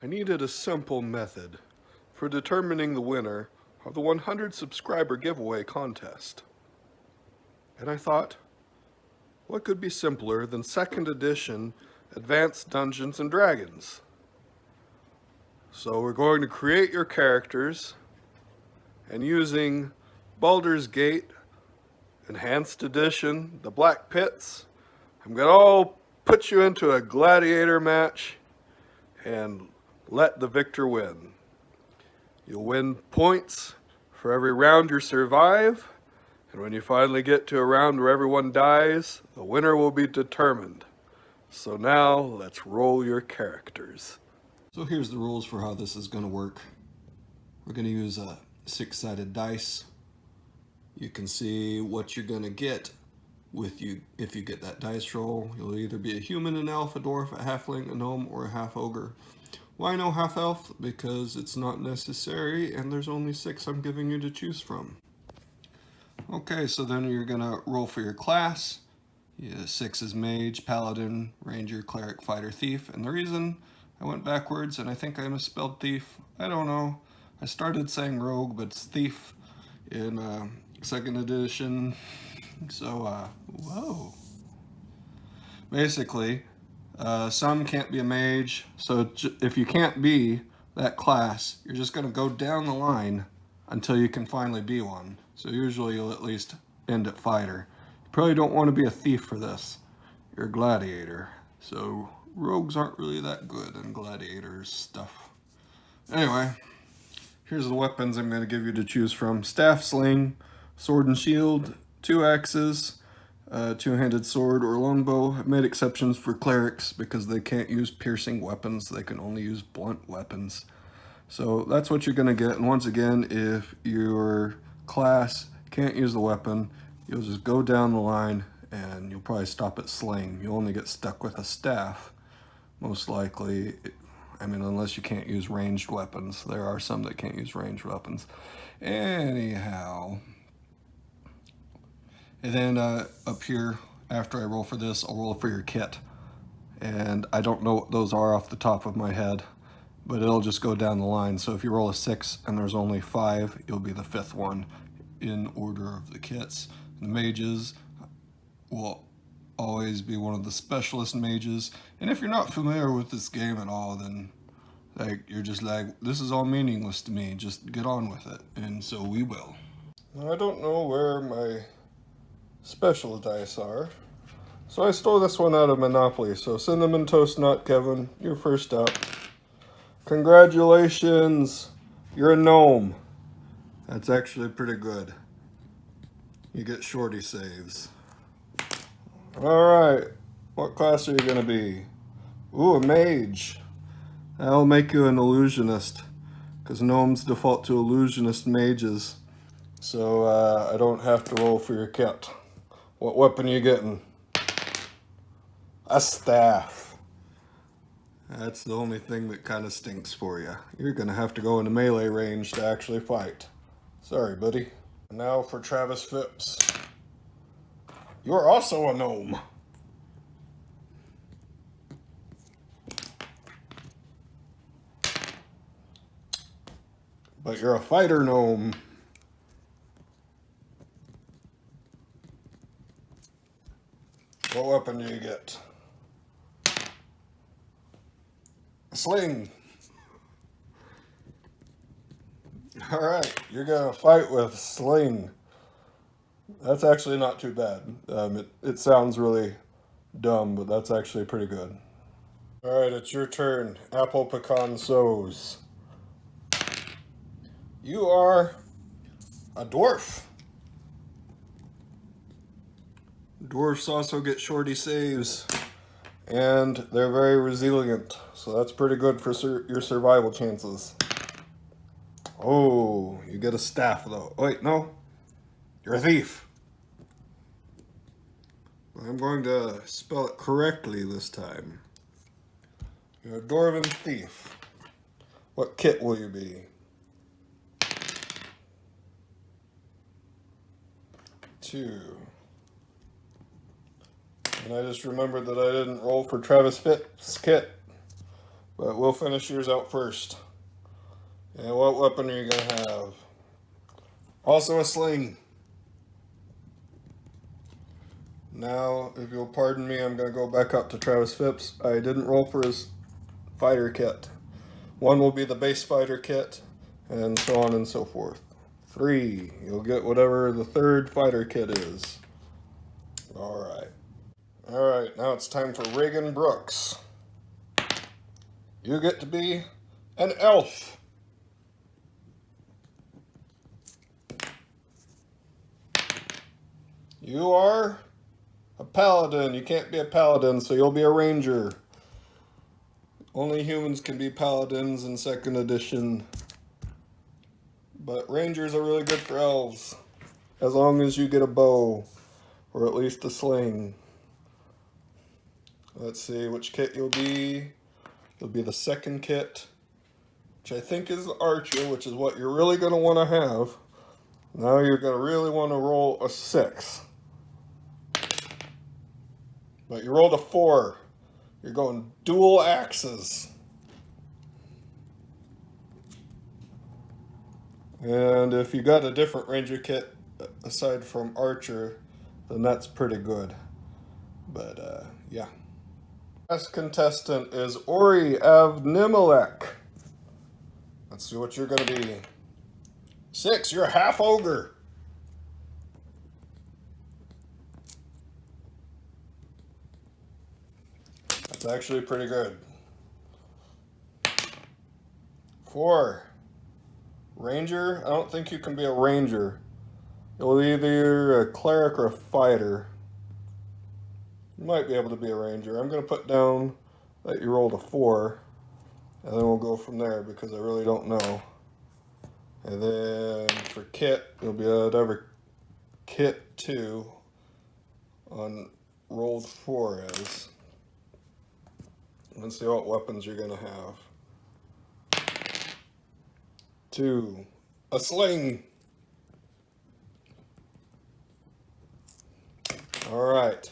I needed a simple method for determining the winner of the 100 subscriber giveaway contest. And I thought, what could be simpler than 2nd edition Advanced Dungeons and Dragons? So we're going to create your characters, and using Baldur's Gate Enhanced Edition, the Black Pits, I'm going to put you into a gladiator match and let the victor win. You'll win points for every round you survive, and when you finally get to a round where everyone dies, the winner will be determined. So now, let's roll your characters. So here's the rules for how this is going to work. We're going to use a 6-sided dice. You can see what you're going to get with you if you get that dice roll. You'll either be a human, an elf, a dwarf, a halfling, a gnome, or a half ogre. Why no half elf? Because it's not necessary, and there's only 6 I'm giving you to choose from. Okay, so then you're gonna roll for your class. 6 is mage, paladin, ranger, cleric, fighter, thief. And the reason I went backwards, and I think I misspelled thief, I don't know. I started saying rogue, but it's thief in 2nd edition. So, whoa. Basically, some can't be a mage, so if you can't be that class, you're just going to go down the line until you can finally be one. So usually you'll at least end at fighter. You probably don't want to be a thief for this. You're a gladiator. So rogues aren't really that good in gladiators stuff. Anyway, here's the weapons I'm going to give you to choose from. Staff, sling, sword and shield, 2 axes, 2-handed sword or longbow. I've made exceptions for clerics because they can't use piercing weapons. They can only use blunt weapons. So that's what you're going to get. And once again, if your class can't use the weapon, you'll just go down the line and you'll probably stop at sling. You'll only get stuck with a staff, most likely. I mean, unless you can't use ranged weapons. There are some that can't use ranged weapons. Anyhow. And then up here, after I roll for this, I'll roll for your kit. And I don't know what those are off the top of my head, but it'll just go down the line. So if you roll a 6 and there's only 5, you'll be the 5th one in order of the kits. The mages will always be one of the specialist mages. And if you're not familiar with this game at all, then you're just like, this is all meaningless to me. Just get on with it. And so we will. Now, I don't know where my special dice are. So I stole this one out of Monopoly. So Cinnamon Toast Nut, Kevin, you're first up. Congratulations, you're a gnome. That's actually pretty good. You get shorty saves. Alright, what class are you gonna be? Ooh, a mage. That'll make you an illusionist, because gnomes default to illusionist mages. So I don't have to roll for your kit. What weapon are you getting? A staff. That's the only thing that kind of stinks for you. You're going to have to go into melee range to actually fight. Sorry, buddy. Now for Travis Phipps. You're also a gnome. But you're a fighter gnome. What weapon do you get? A sling. Alright, you're gonna fight with a sling. That's actually not too bad. It sounds really dumb, but that's actually pretty good. Alright, it's your turn. Apple pecan sows. You are a dwarf. Dwarfs also get shorty saves, and they're very resilient, so that's pretty good for your survival chances. Oh, you get a staff though. Wait, no, you're a thief. I'm going to spell it correctly this time. You're a dwarven thief. What kit will you be? 2. And I just remembered that I didn't roll for Travis Phipps' kit. But we'll finish yours out first. And what weapon are you going to have? Also a sling. Now, if you'll pardon me, I'm going to go back up to Travis Phipps. I didn't roll for his fighter kit. One will be the base fighter kit, and so on and so forth. 3. You'll get whatever the third fighter kit is. Alright. Alright, now it's time for Reagan Brooks. You get to be an elf. You are a paladin. You can't be a paladin, so you'll be a ranger. Only humans can be paladins in 2nd edition. But rangers are really good for elves. As long as you get a bow, or at least a sling. Let's see which kit you'll be. You'll be the 2nd kit, which I think is the archer, which is what you're really going to want to have. Now you're going to really want to roll a 6. But you rolled a 4. You're going dual axes. And if you got a different ranger kit aside from archer, then that's pretty good. But yeah. Last contestant is Ori Avnimelech. Let's see what you're going to be. 6, you're a half ogre. That's actually pretty good. 4, ranger. I don't think you can be a ranger. You'll be either a cleric or a fighter. You might be able to be a ranger. I'm going to put down that you rolled a 4, and then we'll go from there because I really don't know. And then for kit, you'll be whatever kit 2 on rolled 4 is. Let's see what weapons you're going to have. 2, a sling. All right.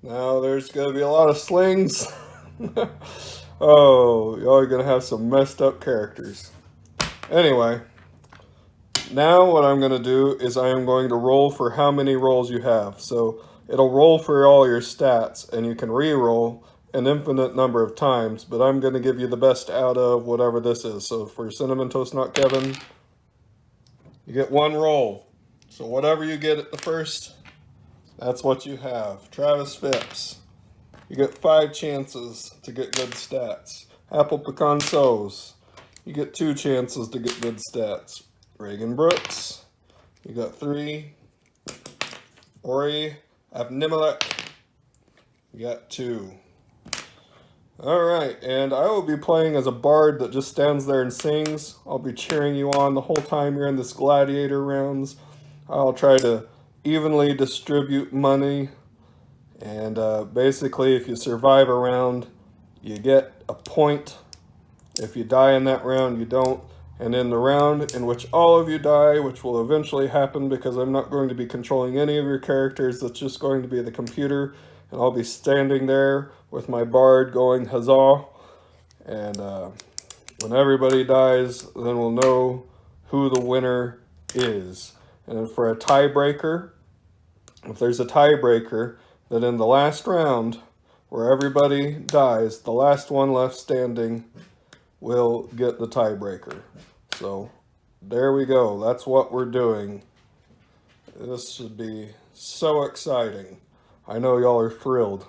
Now there's going to be a lot of slings. Oh, y'all are going to have some messed up characters. Anyway, now what I'm going to do is I am going to roll for how many rolls you have. So it'll roll for all your stats, and you can re-roll an infinite number of times, but I'm going to give you the best out of whatever this is. So for Cinnamon Toast Not Kevin, you get 1 roll. So whatever you get at the first, that's what you have. Travis Phipps, you get 5 chances to get good stats. Apple Pecan Sows, you get 2 chances to get good stats. Reagan Brooks, you got 3. Ori Avnimelech, you got 2. Alright, and I will be playing as a bard that just stands there and sings. I'll be cheering you on the whole time you're in this gladiator rounds. I'll try to evenly distribute money, and basically if you survive a round, you get a point. If you die in that round, you don't. And in the round in which all of you die, which will eventually happen because I'm not going to be controlling any of your characters, that's just going to be the computer, and I'll be standing there with my bard going huzzah, and when everybody dies, then we'll know who the winner is. And for a tiebreaker, if there's a tiebreaker, then in the last round, where everybody dies, the last one left standing will get the tiebreaker. So there we go. That's what we're doing. This should be so exciting. I know y'all are thrilled.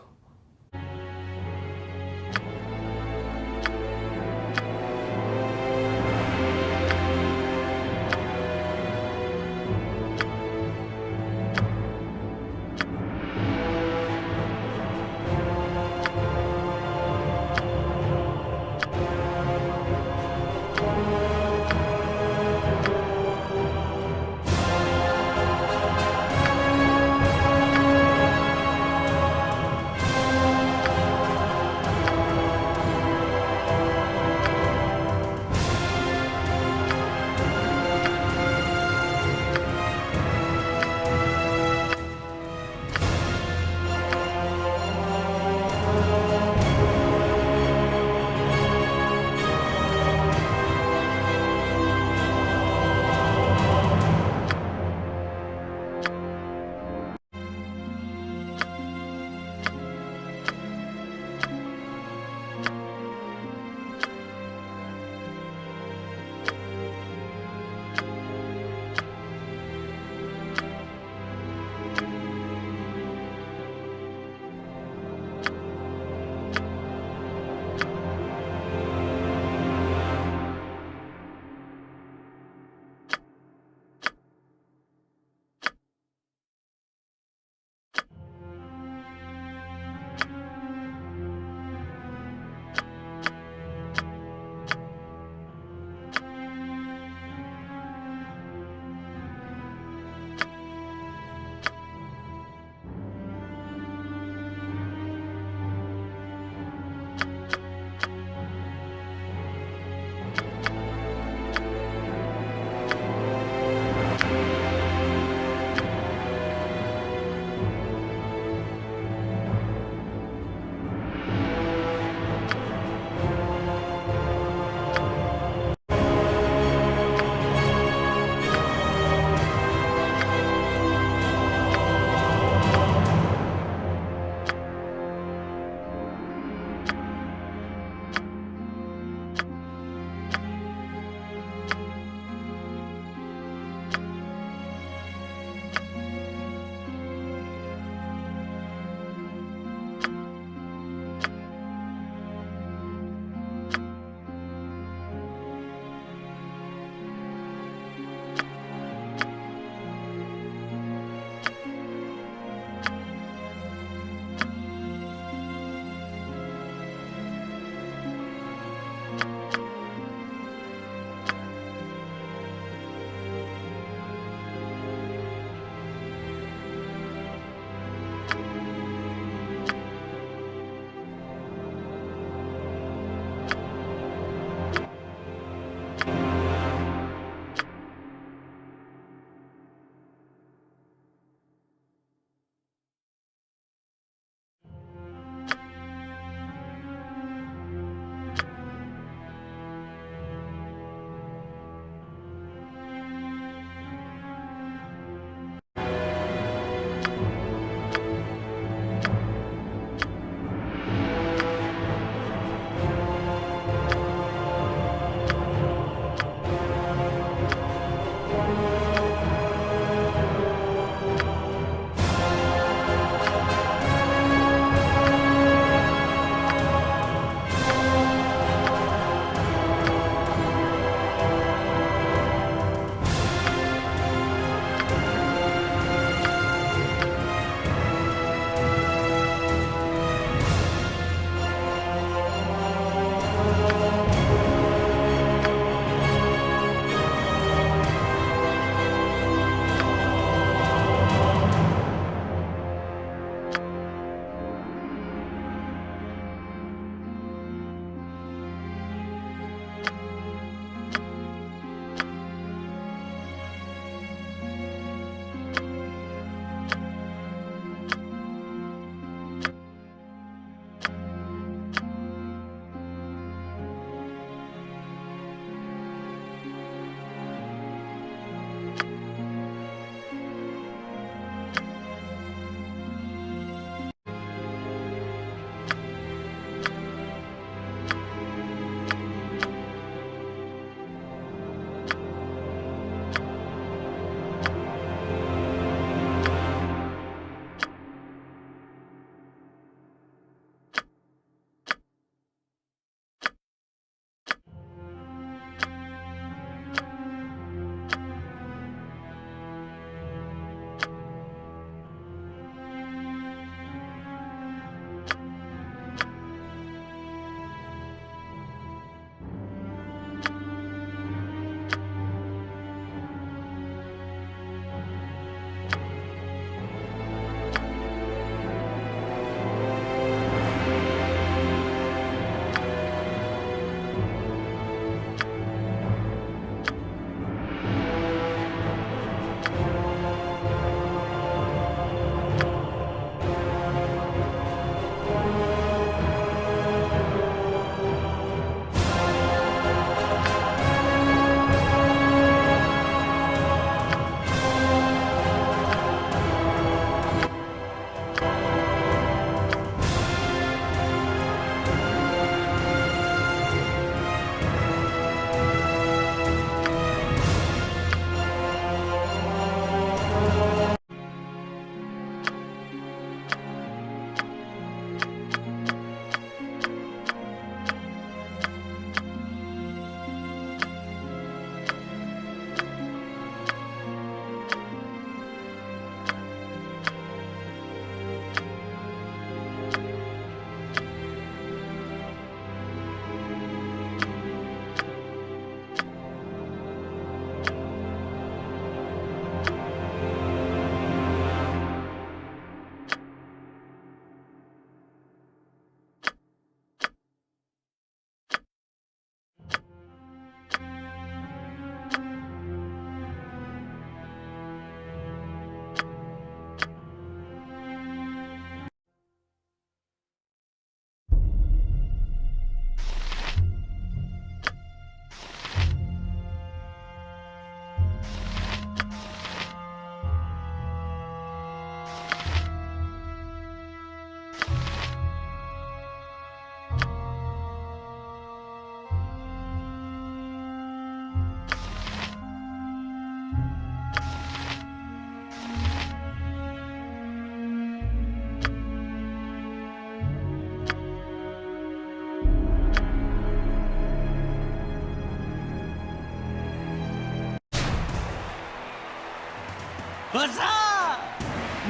Huzzah!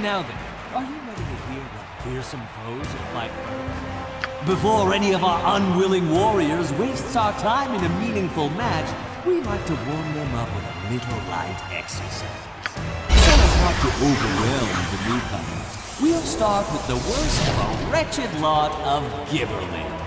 Now then, are you ready to hear what fearsome foes are like? Before any of our unwilling warriors wastes our time in a meaningful match, we like to warm them up with a little light exercise. So as not to overwhelm the newcomers, we'll start with the worst of a wretched lot of gibberlings.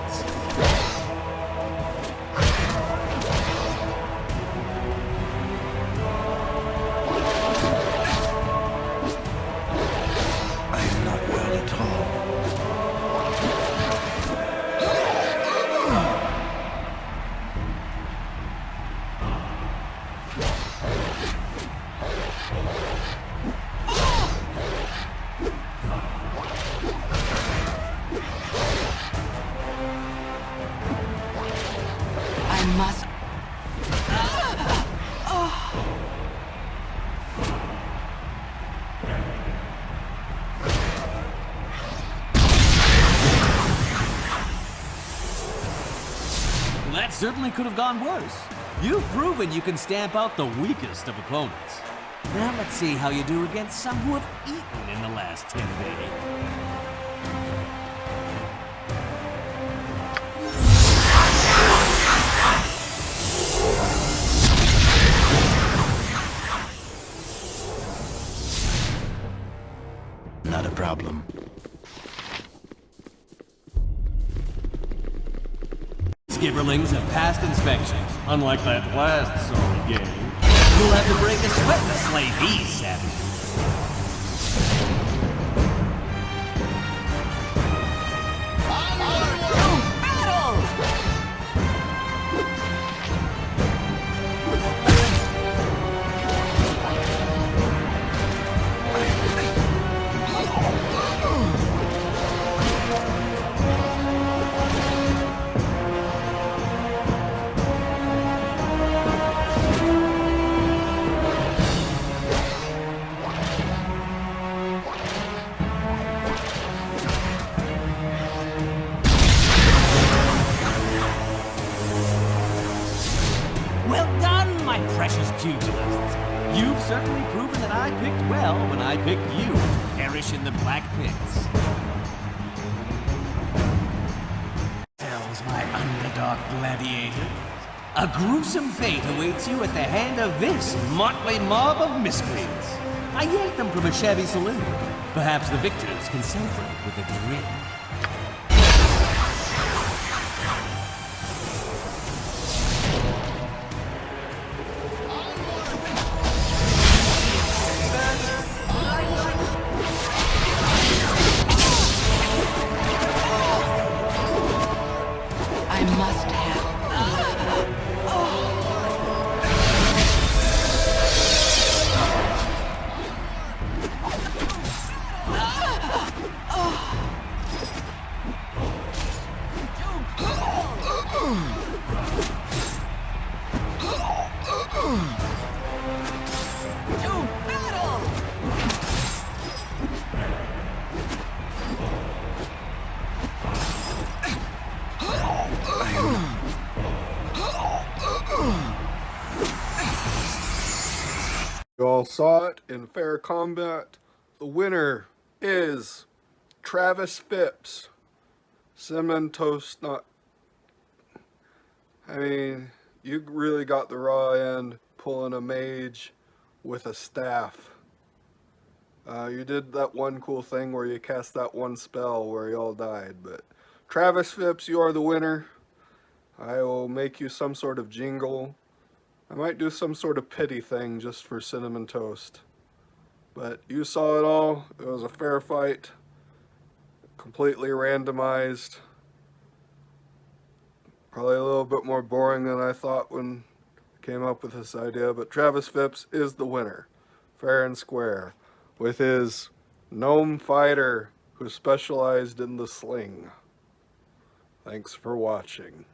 That certainly could have gone worse. You've proven you can stamp out the weakest of opponents. Now let's see how you do against some who have eaten in the last 10 days. Not a problem. Gibberlings have passed inspection, unlike that last sorry game. You'll have to break a sweat to slay these savages. Precious pugilists. You've certainly proven that I picked well when I picked you to perish in the black pits. Tells my underdog gladiator. A gruesome fate awaits you at the hand of this motley mob of miscreants. I yanked them from a shabby saloon. Perhaps the victors can celebrate with a drink. You all saw it in fair combat. The winner is Travis Phipps. Cinnamon toast, not... I mean, you really got the raw end pulling a mage with a staff. You did that one cool thing where you cast that one spell where you all died, but Travis Phipps, you are the winner. I will make you some sort of jingle. I might do some sort of pity thing just for Cinnamon Toast. But you saw it all. It was a fair fight. Completely randomized. Probably a little bit more boring than I thought when I came up with this idea. But Travis Phipps is the winner. Fair and square. With his gnome fighter who specialized in the sling. Thanks for watching.